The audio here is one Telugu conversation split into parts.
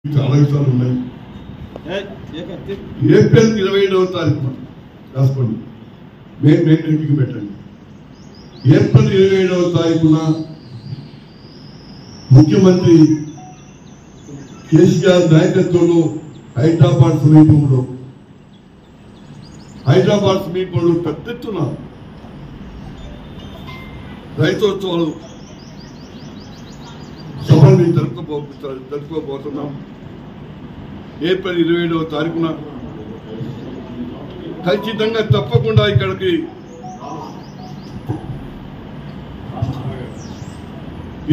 చాలా విషయాలు ఉన్నాయి. ఏప్రిల్ 27వ తారీఖున రాసుకోండి, మేము ఇంటికి పెట్టండి. ఏప్రిల్ 27వ తారీఖున ముఖ్యమంత్రి కేసీఆర్ నాయకత్వంలో హైదరాబాద్ సమీపంలో పెద్ద ఎత్తున రైతోత్సవాలు సభల్ని జరుపుకోబోతున్నాం. ఏప్రిల్ 27వ తారీఖున ఖచ్చితంగా తప్పకుండా ఇక్కడికి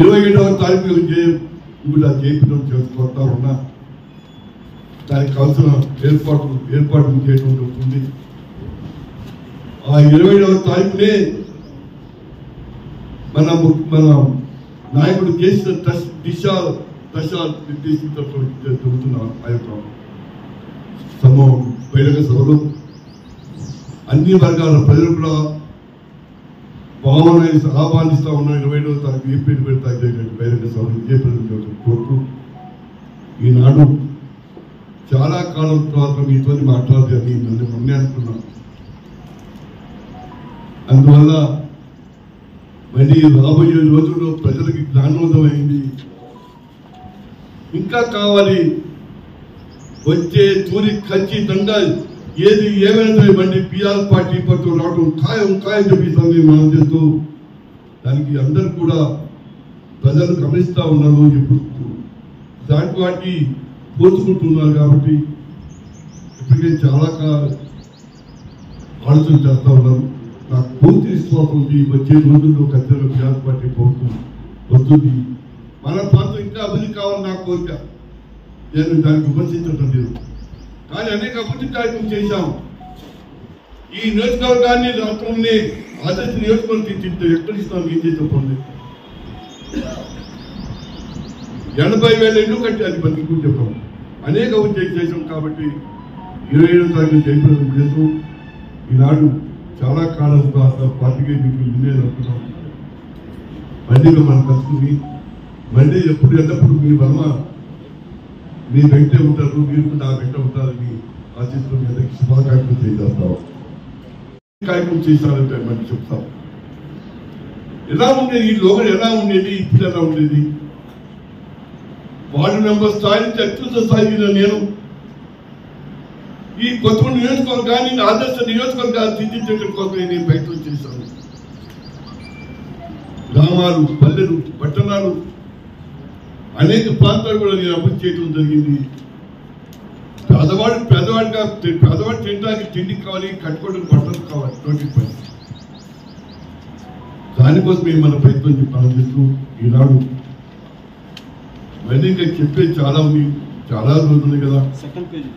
27వ తారీఖు చేయించడం చేసుకుంటా ఉన్నా. దానికి కావాల్సిన ఏర్పాటు చేయడం జరుగుతుంది. ఆ 27వ తారీఖునే మన నాయకుడు చేసిన దిశ నిర్దేశించుతున్న ఆ యొక్క బహిరంగ సభలో అన్ని వర్గాల ప్రజలు కూడా ఆహ్వానిస్తా ఉన్న 27వ తారీఖు ఏప్రిల్ 20 తారీఖు బహిరంగ సభలు విజయప్రదం కోరుతూ ఈనాడు చాలా కాలం తర్వాత మీతో మాట్లాడాలని నన్ను అనుకున్నాను. అందువల్ల మళ్ళీ రాబోయే రోజుల్లో ప్రజలకి జ్ఞానోదయం అయింది. ఇంకా కావాలి, వచ్చే తూరి ఖచ్చితంగా ఏది ఏమైనా మళ్ళీ పిఆర్ పార్టీ పట్టు రావడం ఖాయం చెప్పి మనం చేస్తూ దానికి అందరూ కూడా ప్రజలు గమనిస్తూ ఉన్నారు. ఇప్పుడు దాంట్లో వాటి పోల్చుకుంటున్నారు కాబట్టి ఇప్పటికే చాలా ఆలోచన చేస్తూ ఉన్నారు. నాకు పూర్తి విశ్వాసం ఉంది, వచ్చే రోజుల్లో ఖచ్చితంగా పిఆర్ పార్టీ ప్రభుత్వం వస్తుంది. మన ప్రాంతం ఇంకా అభివృద్ధి కావాలని నా కోరిక. నేను దాన్ని విమర్శించడం లేదు, కానీ అనేక అభివృద్ధి కార్యక్రమం చేశాం. ఈ నియోజకవర్గాన్ని రాష్ట్రంలో ఆదర్శ నియోజకవర్గం ఎక్కడ ఇస్తాం, ఏం చేసేపోండి. 80,000 ఇళ్ళు కట్టి అది బతికి చెప్పాం. అనేక అభివృద్ధి చేశాం. కాబట్టి 27వ తారీఖు జయప్రదం చేస్తూ ఈనాడు చాలా కాలం తర్వాత పార్టీకి మీకు అనుకున్నాం. మళ్ళీ మనం కలుసుకుని మళ్ళీ ఎల్లప్పుడు మీ వల్ల మీ వెంటే ఉంటారు, మీరు నా వెంట ఉంటారని ఆశిస్తూ మీ అందరికీ శుభాకాంక్షలు చేసేస్తాం. కార్యక్రమం చేశారంటే మనం చెప్తాం. ఎలా ఉండేది ఈ లోకల్, ఎలా ఉండేది ఇప్పుడు, ఎలా ఉండేది వార్డు మెంబర్ స్థాయి నుంచి అత్యున్నత స్థాయి నేను ఈ కొత్త నియోజకవర్గాన్ని ఆదర్శ నియోజకవర్గాన్ని తీర్చిదిద్దడం కోసం నేను ప్రయత్నం చేశాను. గ్రామాలు, పల్లెలు, పట్టణాలు అనేక ప్రాంతాలు కూడా నేను అభివృద్ధి చేయడం జరిగింది. పేదవాడు తినడానికి తిండి కావాలి, కట్టుకోవడానికి బట్టలు కావాలి, పని. దానికోసం మేము మన ప్రయత్నం చెప్పాలనిపిస్తూ ఈనాడు మళ్ళీ ఇంకా చెప్పేది చాలా ఉంది, చాలా రోజులు ఉంది కదా. సెకండ్ పేజ్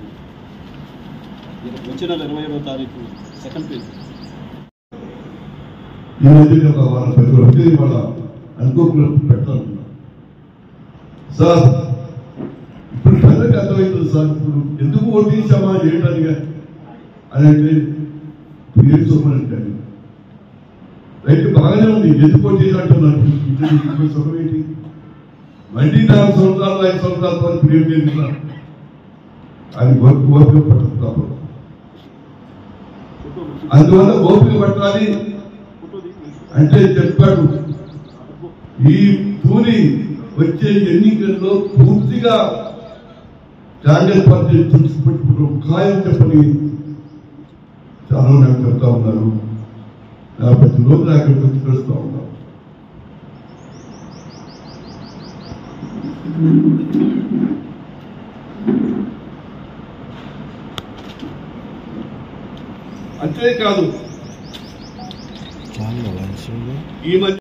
వచ్చే నెల 27వ తారీఖు సెకండ్ పేజ్. ఈ మధ్య వాళ్ళ అనుకోకుండా పెట్టాలనుకున్నా సార్. ఇప్పుడు ప్రజలకు అర్థమవుతుంది సార్, ఇప్పుడు ఎందుకు ఓటు తీసామా ఏంటనిగా అని అంటే ఏం చెప్పానంటే రైతు బాగానే ఉంది, ఎందుకు ఓటు చేసి అంటున్నారు. సుఖం ఏంటి? మళ్ళీ 4 సంవత్సరాలు 5 సంవత్సరాల వరకు ఏం చేస్తున్నా అది ఓపిక పట్టదు కాబట్టి అందువల్ల ఓపిక పట్టాలి అంటే చెప్పాడు. ఈ పూరి వచ్చే ఎన్నికల్లో పూర్తిగా కాంగ్రెస్ పార్టీ తుడిచిపెట్టుకున్న ఖాయం చెప్పని చాలా నాకు చెప్తా ఉన్నారు. ప్రతిరోజు నాకు వచ్చి కలుస్తూ ఉన్నారు. అంతేకాదు ఈ మధ్య